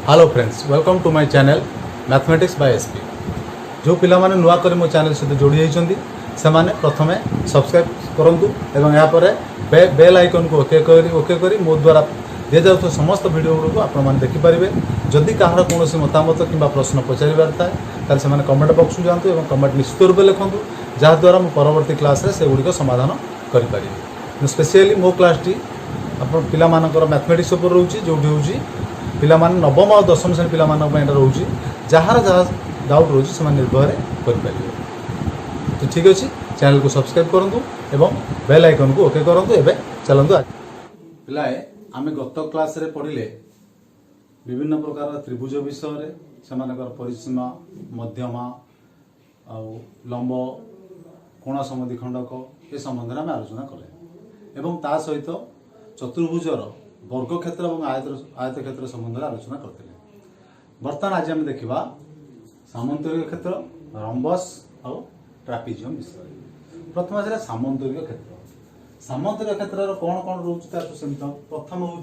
Hello friends, welcome to my channel mathematics by SP. जो पिला माने नुआ कर मो चैनल सहित जोड़ी होइछन्ती सेमाने प्रथमे सब्सक्राइब करंतु एवं या परे बेल आइकन को ओके करी मो द्वारा दिया जाउथो समस्त वीडियो को आपण माने देखि परिबे। जदि काहर कोनोसी मतामत किंबा प्रश्न पचारिबार थाए ताले सेमाने कमेंट बॉक्स को जांतु एवं कमेंट निश्चित रूप से लिखंतु जहा द्वारा मो परवर्ती क्लास रे से गुडी को समाधान करि परिबे। स्पेशली मो क्लास टी आपण पिला मानकर मैथमेटिक्स ऊपर रहउची जोडी होउची पिला मान नवम और दशम श्रेणी पिला मानक पय रहउची जहार जहा डाउट रहउची से निर्भर करि परिबे। तो ठीक अछि, चैनल को सब्सक्राइब करंतु एवं बेल आइकन को ओके करंतु। एबे चलंतु पिलाए आमे गत क्लास रे पढिले विभिन्न प्रकार त्रिभुज विषय रे सेमानकर परिसीमा मध्यमा आ लंब कोण समद्विखंडक ए संबंध रे आमे आलोचना कले एवं ता सहित चतुर्भुजर वर्ग क्षेत्र और आयत क्षेत्र संबंध में आलोचना करते। बर्तमान आज आम देखा सामंतरिक क्षेत्र रंबस और ट्रापिजियम विषय। प्रथम आसा सामंतरिक क्षेत्र। सामंतरिक क्षेत्र कौन कौन रोचे प्रथम हूँ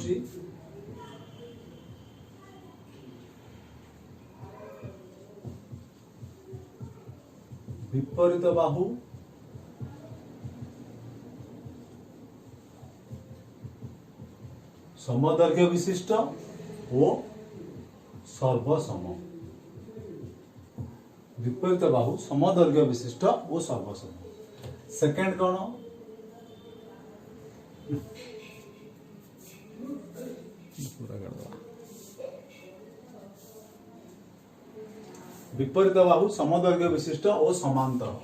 विपरीत बाहु समदैर्घ्य विशिष्ट और सर्वसम। विपरीत बाहु समदैर्घ्य विशिष्ट और सर्वसम। सेकंड कौन विपरीत बाहु समदैर्घ्य विशिष्ट और समांतर।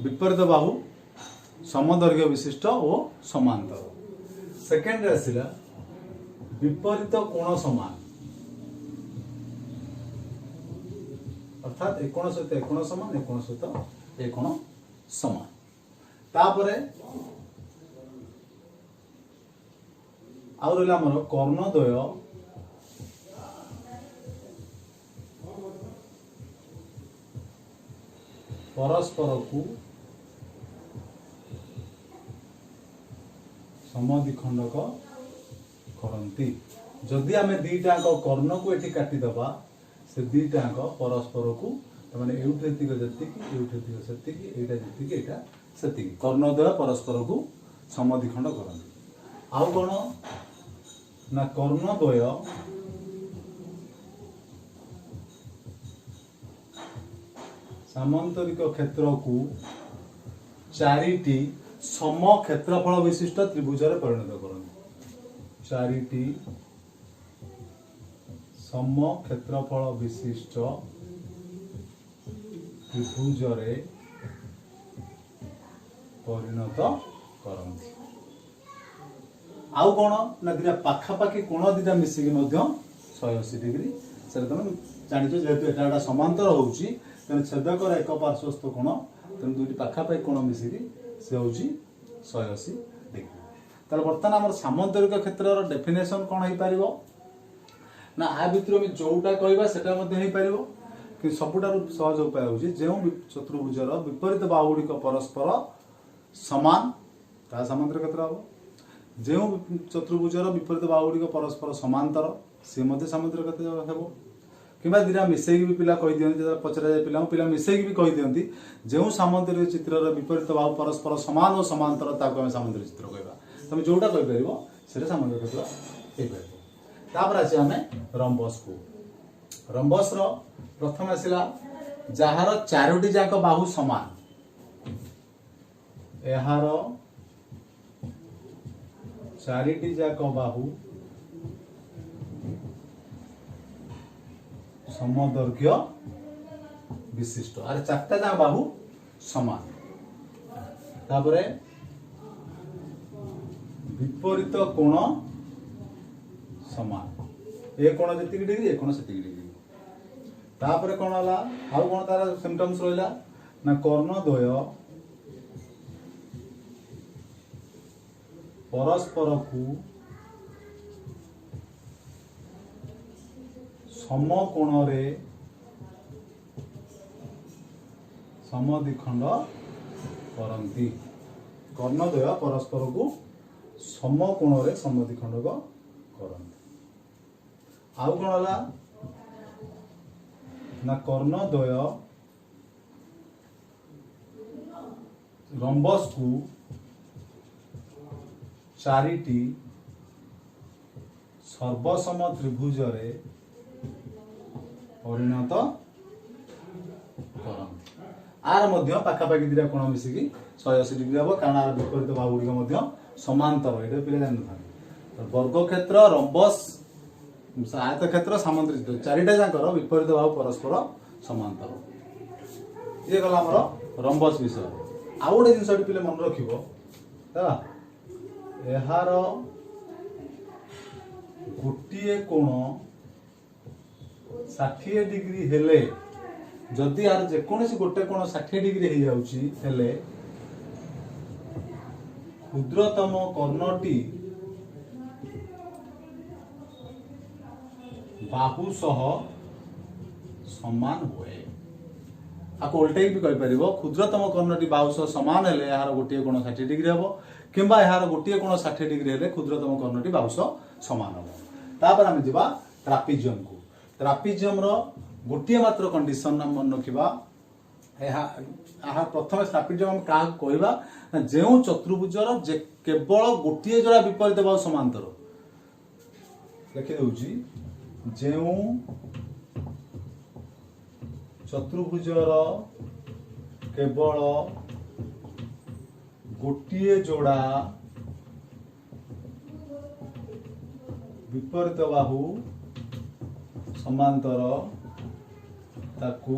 विपरीत बाहु समदैर्घ्य विशिष्ट और समांतर। सेकेंड आसला विपरीत कोण समान, अर्थात एकोण सहित एकोण समान एकोण सहित एकोण समान। तापरे आउ रहला हमर कर्णद्वय परस्पर को समद्विखंडक करती। जदि आम दीटा कर्ण को ये काटिदबा से दीटा परस्पर को माने एउठेतिक जतिकी एउठेतिक सेतिकी एटा जतिकी एटा सेतिकी कर्णद्वय परस्पर को समद्विखंड करती। आउ कोन ना कर्णद्वय सामंतरिक क्षेत्र को चारिटी सम क्षेत्रफल विशिष्ट त्रिभुज रे परिणत करते। चारिटी सम क्षेत्रफल विशिष्ट त्रिभुज रे परिणत करते। आउ कोन ना दिना पाखापाखी कोण दिटा मिसिकी मध्य 180 डिग्री से तुम जानिছো जेहेतु एटा समांतर होउची तेन छेदकर एक पार्श्वस्थ कोण तेन दुईटी पाखापाखी कोण मिसिकी से होउची 180 डिग्री। तार बर्तमान हमर सामंतरिक क्षेत्रर डेफिनेशन कोन होई परिबो ना आ भितर में जोटा कहबा सेटा मध्ये होई परिबो कि सबुटार सहज उपाय होउची जेउ चतुर्भुजर विपरीत बाहुडिक परस्पर समान ता सामंतरिक क्षेत्र हो। जेउ चतुर्भुजर विपरीत बाहुडिक परस्पर समांतर से मध्ये सामंतरिक क्षेत्र हेबो। किंबा दिना मिसेगी भी पिला कहि दियंती पचरा जाय पिला मिसेगी भी कहि दियंती जेउ सामंतरिक चित्रर विपरीत बाहु परस्पर समान और समांतर ताको हम सामंतरिक चित्र कहबा। तमे जोटा कहि परिबो सेटा सामंतरिक क्षेत्र हे परिबो। तापर आसी हमें रंबस को। रंबस रो प्रथम आसिला जहार चारोटी जाक बाहु समान एहार चारिटी जाक बाहु समदैर्घ्य विशिष्ट। अरे चारटा जा बाहु समान। तापरे विपरीत कोण समान ए कोण जति डिग्री ए कोण सेति डिग्री। तापरे कोण हला आउ कोण तार सिम्पटम्स रहला ना कर्णद्वय परस्पर को समकोण रे समद्विखंड करती। कर्णद्वय परस्पर को समकोण रे समद्विखंडक करंती। आउ कोन हला ना कर्णद्वय रंबस को चारिटी सर्वसम त्रिभुज रे परिणत करंती। आर मध्य पाखापाखि दिटा कोण मिसिकी 180 डिग्री हम कारण आर विपरीत बाहु गुड़िक मध्य समांतर ये पिले जान वर्ग क्षेत्र रंबस आयत क्षेत्र सामंतरिक चारिटा जाकर विपरीत बाहु परस्पर समांतर ये गला हमर रंबस विषय। आउ गोटे जिनस पिले मन रखिबो एहार गोटे कोण 60 डिग्री हेले जदि यार जेकोसी गोटे कोण 60 डिग्री हो जाउची हेले क्षुद्रतम कर्णटी बाहु सह समान हुए। आपको उल्टे भी कहि परिबो क्षुद्रतम कर्णटी बाहु सह समान हेले यार गोटे कोण 60 डिग्री हबो किंबा यार गोटे कोण 60 डिग्री हेले क्षुद्रतम कर्णटी बाहु सह समान हबो। तापर हम जिबा ट्रापिजियम को। ट्रापिजियम रो गोटे मात्र कंडीशन हम मन रखिबा प्रथम ट्रापिजियम हम का कहबा जे चतुर्भुजर जे केवल गोटे जोड़ा विपरीत बाहु समांतर लिखि दउची जे चतुर्भुजर केवल गोटे जोड़ा विपरीत बाहु समांतर ताकू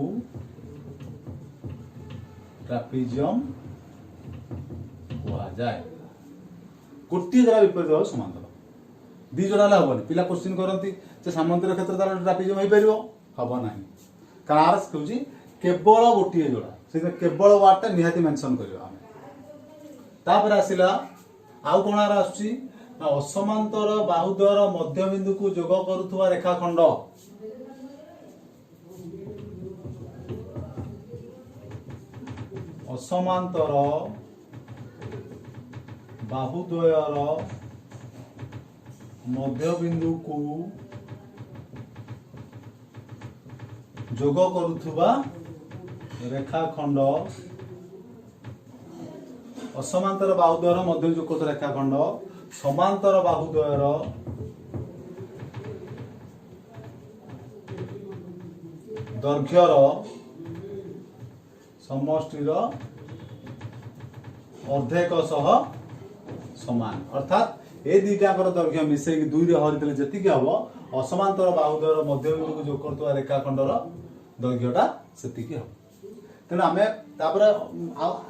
ट्रापिजियम हुआ जाए। गोटे जोड़ा विपरीत बाहु समांतर दी जोड़ा हबनी पिला क्वेश्चन करती जे समांतर क्षेत्र तार ट्रापिजियम हो पारिबो हबो नाही कार कहूची केवल गोटे जोड़ा से केवल वार्ड निहाती मेंशन करबा हम। तापर आसिला आउ कोणार आसुची असमांतर बाहुद्वयर मध्यबिंदु को जोग करुथुवा रेखाखंड असमांतर बाहुद्वयर मध्यबिंदु को जोग करुथुवा रेखाखंड असमांतर बाहुद्वयर मध्य जोग करुथुवा रेखाखंड समांतर बाहुद्वयर दैर्घ्यर समष्टिर अर्धेक सह समान अर्थात ए दुईटाकर दैर्घ्य मिसे दुई रे हरितले जतिक हम असमांतर बाहुद्वयर मध्यबिंदु को जोग करथुवा रेखाखंडर दैर्घ्यटा सेतिक हम। तेणु आम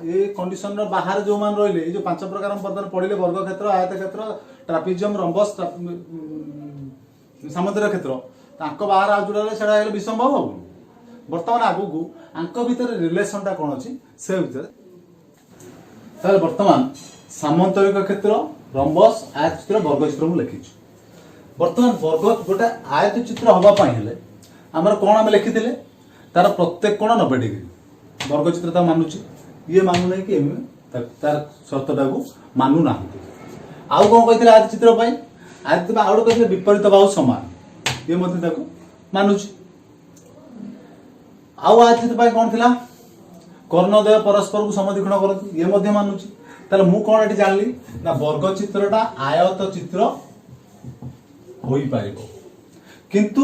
ये कंडीशन बाहर जो मान रही जो 5 प्रकार बर्तमान पढ़े वर्ग क्षेत्र आयत क्षेत्र ट्रापिजियम रंबस सामंतर क्षेत्र बाहर आज जोड़ा विषम भाव हम बर्तमान आगू आंक भितर रिलेशनटा कौन अच्छी से भितर बर्तमान सामंतरिक क्षेत्र रंबस आयत चित्र वर्ग चित्र मुझे लिखी बर्तमान वर्ग गोटे आयत चित्र हाँपाई आमर कौन आम लिखी तार प्रत्येक कोण 90 डिग्री वर्ग चित्र मानुची ये मानु नहीं कि तार शर्तटा को मानु ना आउ कौन कहते आयत चित्र आयत आउ कहते विपरीत बाहु समान ये मानुची आउ आयत चित्र कौन थिला कर्णद्वय परस्पर को समद्विखंड करती ये मानुची ताले मु कौन एटी जानली ना वर्ग चित्रटा आयत चित्र होई पारिबो किंतु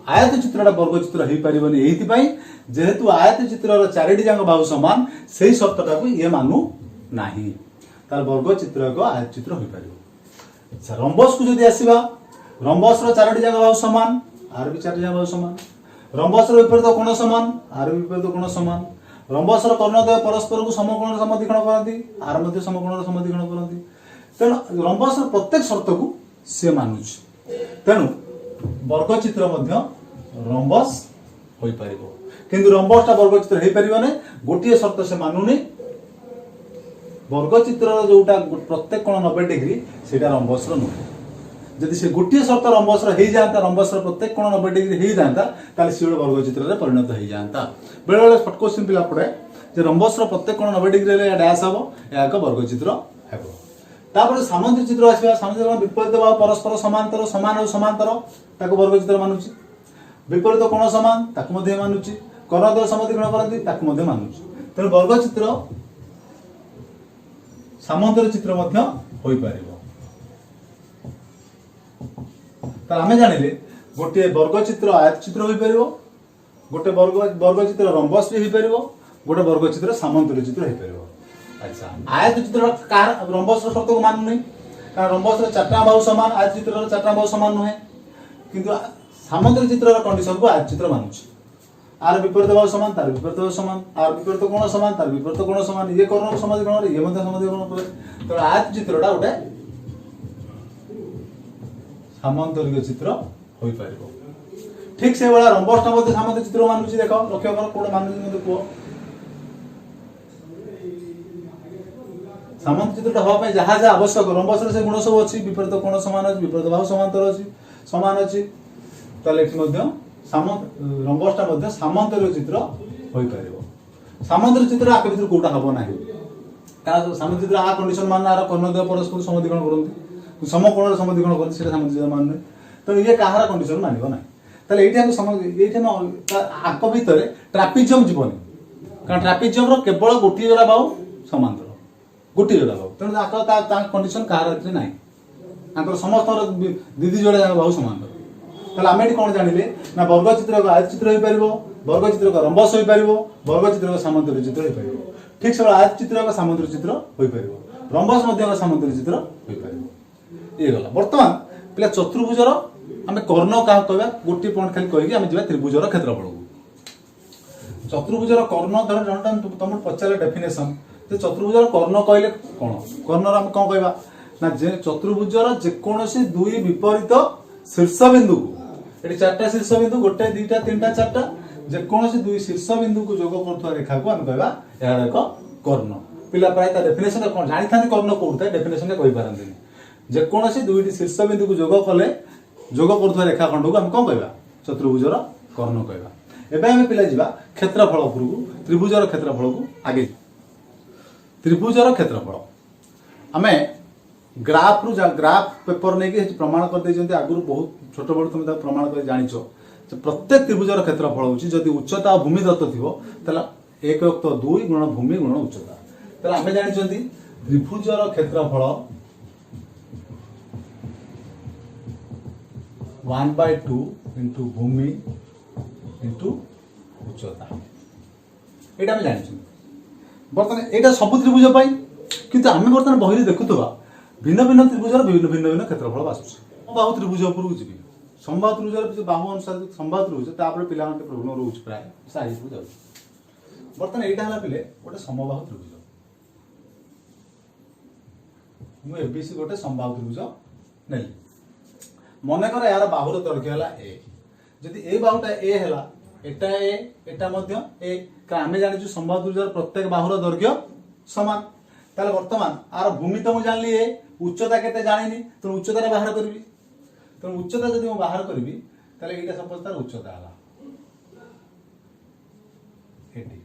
आयत चित्रटा वर्ग चित्र हो पारिबनी एइथिपाई जेहेतु आयत चित्रर 4टी जांग बाहु समान सेही शर्तटा को ये मानु नाही तार वर्ग चित्र एक आयत चित्र हो पारिबो। रंबस को जदि आसीबा रंबस रो 4टी जांग बाहु समान आर भी 4टी जांग बाहु समान रंबस रो विपरीत कोण समान आर विपरीत कोण समान रंबस रो कर्णद्वय परस्पर को समकोण समद्विखंड करंती आर मध्ये समकोण समद्विखंड करंती तेणु रंबस रो प्रत्येक शर्त को से मानुची तेणु वर्ग चित्र मध्य रंबस होई परिबो किंतु रंबसटा वर्ग चित्र हेई परिबो नै गोटिए शर्त से मानुनी वर्ग चित्र जोटा प्रत्येक कोण 90 डिग्री सेटा रंबस रो नुहे जदि से गोटिए शर्त रंबस रो हेई जांता रंबस रो प्रत्येक कोण 90 डिग्री हेई जांता ताले से वर्ग चित्र रे परिणत हेई जांता बेले बेले शॉर्ट क्वेश्चन पिला पड़े जे रंबस प्रत्येक कोण 90 डिग्री रे डैश हबो या एक वर्ग चित्र हेबो। तापर सामंद्रिक चित्र आसीबा सामंद्रिक विपरीत बाहु परस्पर समांतर समान और समांतर ताको वर्ग चित्र मानुची। विपरीत कोण समान ताको मध्ये मानुची। कर्णद्वय समद्विकोण करंती ताको मध्ये मानुची। तेणु वर्ग चित्र सामंतर चित्र मध्ये होई पारिबो। त आमे जानिले गोटे वर्ग चित्र आयत चित्र होई पारिबो, गोटे वर्ग चित्र रंबस भी होई पारिबो, गोटे वर्ग चित्र सामंतर चित्र होई पारिबो। अच्छा आयत चित्र कार रंबस शर्त को मान नहीं, कारण रंबस रे चारटा बाहु समान, आयत चित्र रे चारटा बाहु समान नहे, किंतु सामंतर चित्र रा कंडीशन को आयत चित्र मानुची। आर विपरीत बाहु समान तार विपरीत बाहु समान, आर विपरीत कोण समान तार विपरीत कोण समान, ये कर्ण समद्विकोण रे ये मध्ये समद्विकोण करे, तो आयत चित्रटा गोटे सामंतरिक चित्र होई पारिबो। ठीक से वाला रंबसटा मध्ये सामंतरिक चित्र मानुची। देखो लक्ष्य कर कोण मानुची मते को सामंत चित्रटा हवा पे जहा जहा आवश्यक रंबस रे से गुण सब अछि, विपरीत कोण समान अछि, विपरीत बाहु समांतर अछि, समान अछि, ताले एठी मध्ये रंबसटा मध्ये सामंतरिक चित्र होई पारिबो। सामंतरिक चित्र आक भितर कोटा हबो नाही, कारण सामंतरिक चित्र आ कंडीशन मान आर कर्णद्वय परस्पर समद्विकोण करंती, समकोण रे समद्विकोण करंती, सेटा सामंतरिक चित्र मान नै। तो ये काहार कंडीशन मानिबो नाही। ताले एठी हम समझ एठी न आक भितर ट्रापिजियम जीवनी, कारण ट्रापिजियम रो केवल गोटी जोड़ा बाहु समांतर गोटी जोड़ा बाहु, तेणु ता कंडीशन काहार नाही, आंकर समस्त दीदी जोड़ा बाहु समांतर। ताले आमे एठी कोन जानिले ना वर्ग चित्र को आयत चित्र होई पारिबो, वर्ग चित्र को रंबस होई पारिबो, वर्ग चित्र को सामंतरिक चित्र होई पारिबो। ठीक से आयत चित्र को सामंतरिक चित्र होई पारिबो, रंबस मध्य को सामंतरिक चित्र होई पारिबो। ये गला वर्तमान पिला चतुर्भुजर आमे कर्ण का कहबा गोटी पॉइंट खाली कहि कि आमे जिबा त्रिभुजर क्षेत्रफल को। चतुर्भुजर कर्ण धर जनटा तुम पचारे डेफिनेशन, तो चतुर्भुजर कर्ण कहले कोन, कर्णर हम कोन कहबा ना जे चतुर्भुजर जे कोनोसी दुई विपरीत शीर्ष बिंदु को, एटी चारटा शीर्ष बिंदु गोटे दुईटा तीनटा चारटा, जे कोनोसी दुई शीर्ष बिंदु को जोग करथवा रेखा को हम कहबा एहा एक कर्ण। पिला प्राय ता डेफिनेशन कोन जानि थांती कर्ण कोउता डेफिनेशन के कहि पारंती, जे कोनोसी दुईटी शीर्ष बिंदु को जोग कले जोग करथवा रेखा खंड को हम कोन कहबा चतुर्भुजर कर्ण कहबा। एबे हम पिला जिबा क्षेत्रफल उपरकू, त्रिभुजर क्षेत्रफल को आगे। त्रिभुजर क्षेत्रफल आमे ग्राफ पेपर नहीं कि प्रमाण कर देइछन्ते, आगुरु बहुत छोट बड़ तुम प्रमाण कर जानिछो। प्रत्येक त्रिभुजर क्षेत्रफल होची जदि उच्चता और भूमि दत्त थिबो तला 1+2 गुण भूमि गुण उच्चता। तला आमे जानिछन्ती त्रिभुजर क्षेत्रफल 1/2 इंटू भूमि इंटू उच्चता, एटा आमे जानिछन्ती। बर्तमान एटा सब त्रिभुज पाई, किंतु आमे बर्तमान बहिरे देखुतबा भिन्न भिन्न त्रिभुजर भिन्न भिन्न क्षेत्रफल आसुଛି। बाहु त्रिभुज उपरकू जीवी, समबाहु त्रिभुजर बाहु अनुसार समबाहु त्रिभुज तापर पिला मानते प्रॉब्लम रहउछ, प्राय साइज को जाउछ। बर्तमान एटा हला पिले गोटे समबाहु त्रिभुज, मु एबीसी गोटे समबाहु त्रिभुज नेली। मने कर यार बाहुर दैर्घ्य हला ए, जदि ए बाहुटा ए हला एटा ए एटा मध्य ए, का आमे जानिछु समबाहु त्रिभुजर प्रत्येक बाहुर दैर्घ्य समान। ताले वर्तमान आर भूमि तो मु जानली ए, उच्चता केते जानिनी, तो उच्चता बाहर करबी। तो उच्चता जदि मु बाहर करबी ताले एटा सपोज तार उच्चता हला एटी।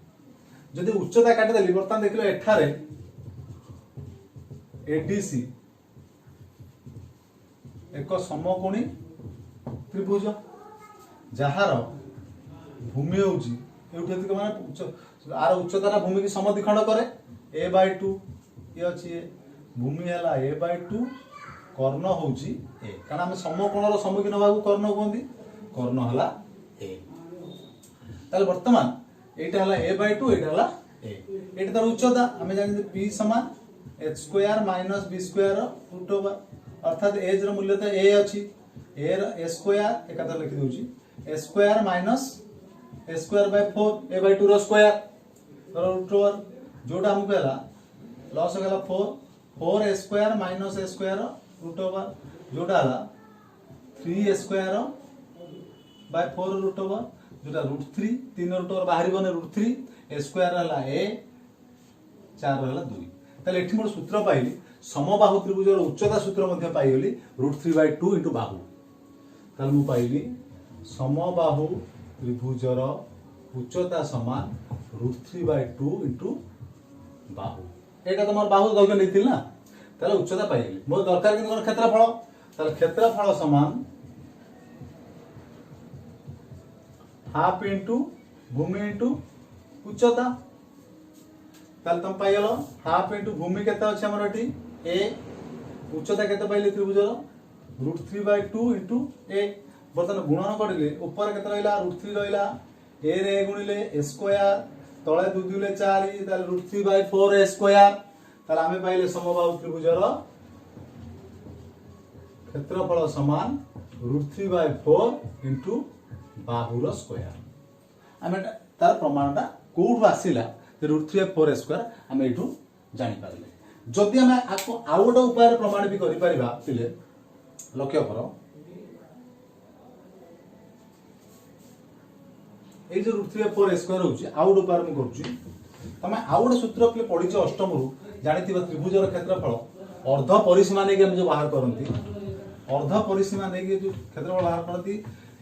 जदि उच्चता काटि देली वर्तमान देखिलो एठारे एडीसी एक समकोणी त्रिभुज जहार भूमि होउची एउठी अधिक माने आर उच्चता भूमि की समद्विखंड करे a/2 ये अछि ए, भूमि हला a/2, कर्ण होउची ए, कारण हम समकोणर सम्मुखीन बाबू कर्ण कोंदी, कर्ण हला ए। ताले वर्तमान एटा हला a/2 एटा हला ए, एटा तार उच्चता हम जानि p समान h² - b² √ अर्थात एज रो मूल्य तो ए अछि, ए रो a² एकातर लिखि दोची a² - a²/4 a/2 रो स्क्वायर √ जोटा हमको हला लॉस हो गला 4a² - a² √ जोटा हला 3a² / 4 √ जोटा √3 3 √ बाहरी बने √3 a² हला a 4 हला 2। ताले एठी मोर सूत्र पाइली समबाहु त्रिभुजर उच्चता सूत्र मध्ये पाइली √3/2 * बाहु। ताले मु पाइली समबाहु त्रिभुजर उच्चता समान √3/2 इंटू बाहु एटा तुम बाहु दैर्घ्य नहीं ना ताले उच्चता पाइली मोर दरकार कि कोन क्षेत्रफल ताले क्षेत्रफल समान हाफ इंटू भूमि इंटू उच्चता ताले तुम पाइलो हाफ इंटू भूमि केते अछि हमर एठी ए उच्चता केते पाइले त्रिभुजर √3/2 इंटू ए बर्तमान गुणन करिले ऊपर केते रहला √3 रहला ए रे गुणिले a स्क्वायर तळे 2 2 ले 4 ताले √3/4 a स्क्वायर ताले आमे पाइले समबाहु त्रिभुजर क्षेत्रफल समान √3/4 इंटू बाहुर स्क्वायर आमे तार प्रमाणटा कोठु आसीला √3/4 स्क्वायर आमे एठु जानि पारले जदि आमे आको आउट उपाय प्रमाण भी करि परिबा पिले लक्ष्य करो ए जो √3/4 स्क्वायर होची आउट उपाय हम करूची तमे आउट सूत्र पे पढिछ अष्टम रु जानिथिबा त्रिभुजर क्षेत्रफल अर्ध परिसीमा ने हम जो बाहर करंती अर्ध परिसीमा ने जो क्षेत्रफल बाहर करंती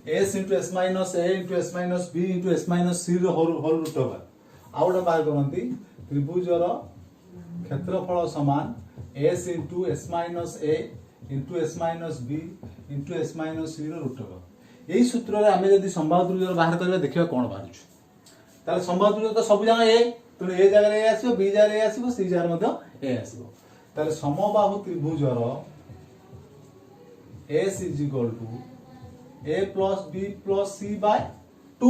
s * s - a * s - b * s - c row whole root over out बाहर करंती त्रिभुजर क्षेत्रफल समान s * s - a * s - b * s - c row root over यही सूत्र रे आमे यदि संभाव्य त्रिभुज बाहर करबा देखिबा कोन बाहर छु ताले संभाव्य त्रिभुज तो सब जगह ए तो ए जगह रे आसीबो बी जगह रे आसीबो सी जगह मध्ये ए आसीबो ताले समबाहु त्रिभुजर s = a + b + c/2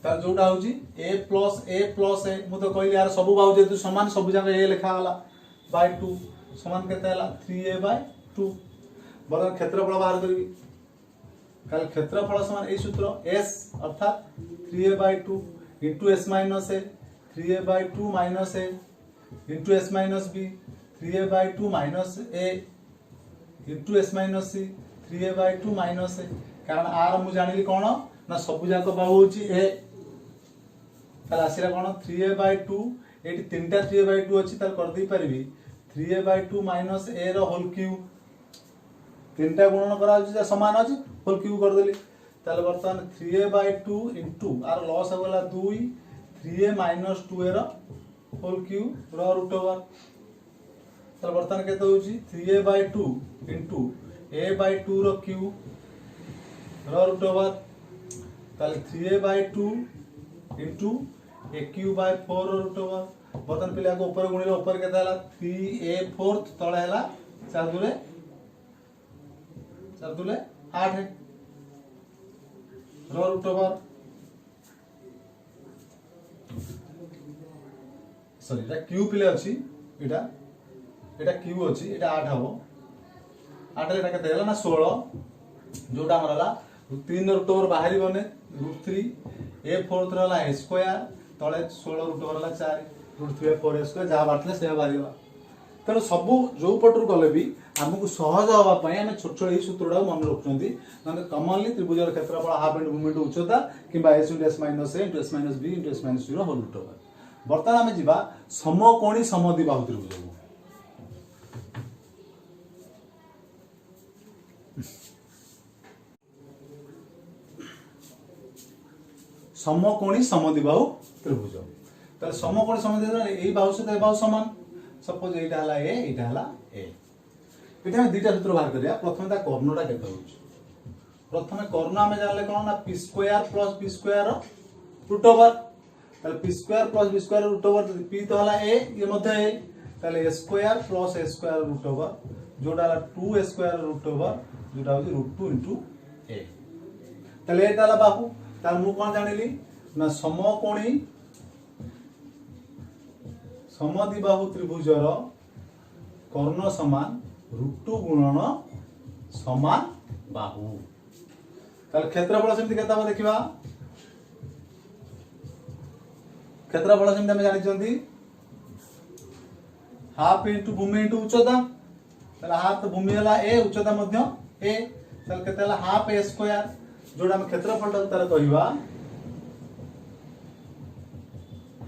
तार जोटा होची a + a मु तो कहली यार सब बाहु जेतु समान सब जगह ए लिखा वाला /2 समान केते हला 3a/2 बरन क्षेत्रफल बाहर करबी काल क्षेत्रफल समान ए सूत्र s अर्थात 3a/2 * s - a 3a/2 - a * s - b 3a/2 - a * s - c 3a/2 - a कारण आर मु जानिली कोन ना सब जाक बाहु होची ए ताल आसीला कोन 3a/2 एटी तीनटा 3a/2 अछि ताल कर दै परबी 3a/2 - a row whole cube तीनटा गुणन करा जे समान अछि होल क्यूब कर देली ताले वर्तमान 3a/2 इंटू आर लॉस हो गला 2 3a - 2a रो होल क्यूब रो रूट ओवर ताले वर्तमान केते होची 3a/2 इंटू a/2 रो क्यूब रो रूट ओवर ताले 3a/2 इंटू a³/4 रो रूट ओवर वर्तमान पिला को ऊपर गुणिले ऊपर केते हला 3a4 तळे हला 4 दुले 8 रो रूट ओवर सॉरी एटा क्यू पिले अछि एटा क्यू अछि एटा 8 हबो 8 एटा केते हला ना 16 जोटा हमरला 3 रूट ओवर बाहरी बने √3 a4 हला a स्क्वायर तळे 16 रूट ओवर हला 4 √3/4 स्क्वायर जा बाटले से बाहरी बा तेणु सबू जो पटरू गले भी आमको सहज हवा आम छोट छोट यही सूत्रटा मन रखुंट ना कमनली त्रिभुजर क्षेत्रफल हाफ इंटू भूमि इंटू उच्चता कि s * s - a * s - b * s - c row whole root over बर्तमान आम जा समकोणी समद्विबाहु त्रिभुज समकोणी समद्विबाहु त्रिभुज ताले समकोणी समद्विबाहु एई बाहु से बाहु समान सपोज एटा हला ए एटा हला ए एटा हम दुटा सूत्र बाहर करिया प्रथम ता कर्णटा केते होची प्रथम कर्ण हमें जानले कोन ना p² + b² रूट ओवर ताले p² + b² root over p तो हला a ये मध्ये a ताले a² + a² रूट ओवर जोटा हला 2a² रूट ओवर जोटा होची √2 * a ताले एटा हला बाहु तार मु कोन जानिली ना समकोणी समद्विबाहु त्रिभुजर कर्ण समान √2 गुणन समान बाहु ताल क्षेत्रफल सेमति केता हम देखिबा क्षेत्रफल सेमति हम जानि चंदी हाफ इंटू भूमि इंटू उच्चता ताल हाफ भूमि हला a उच्चता मध्य a ताल केता हला हाफ a स्क्वायर जोडा हम क्षेत्रफल तार कहिबा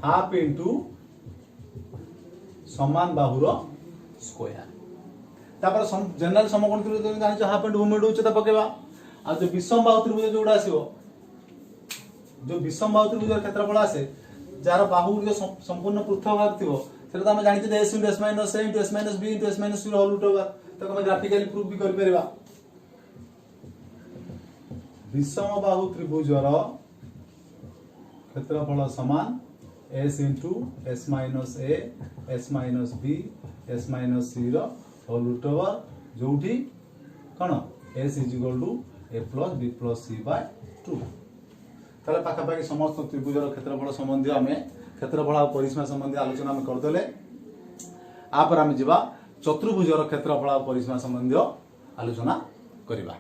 हाफ इंटू समान बाहुर स्क्वायर तापर जनरल समकोण त्रिभुज जानि हाफ इंटू भूमि इंटू उच्चता पकेबा आ जो विषम बाहु त्रिभुज जोडा आसीबो जो विषम बाहु त्रिभुजर क्षेत्रफल आसे जार बाहु गुड़िक संपूर्ण पृथक भाग थी सेटा तो आम जानते s into s minus a into s minus b into s minus c whole root over तो आम ग्राफिकली प्रूफ भी कर परिबा। विषम बाहु त्रिभुजर क्षेत्रफल समान s into s minus a s minus b s minus c whole root over जोठी कौन s is equal to a plus b plus c by 2 ताले पाखापाखि समस्त त्रिभुजर क्षेत्रफल संबंधी आम क्षेत्रफल और परिसीमा संबंधी आलोचना आम करदेले आपर आम जा चतुर्भुजर क्षेत्रफल और परिसीमा संबंधी आलोचना करवा।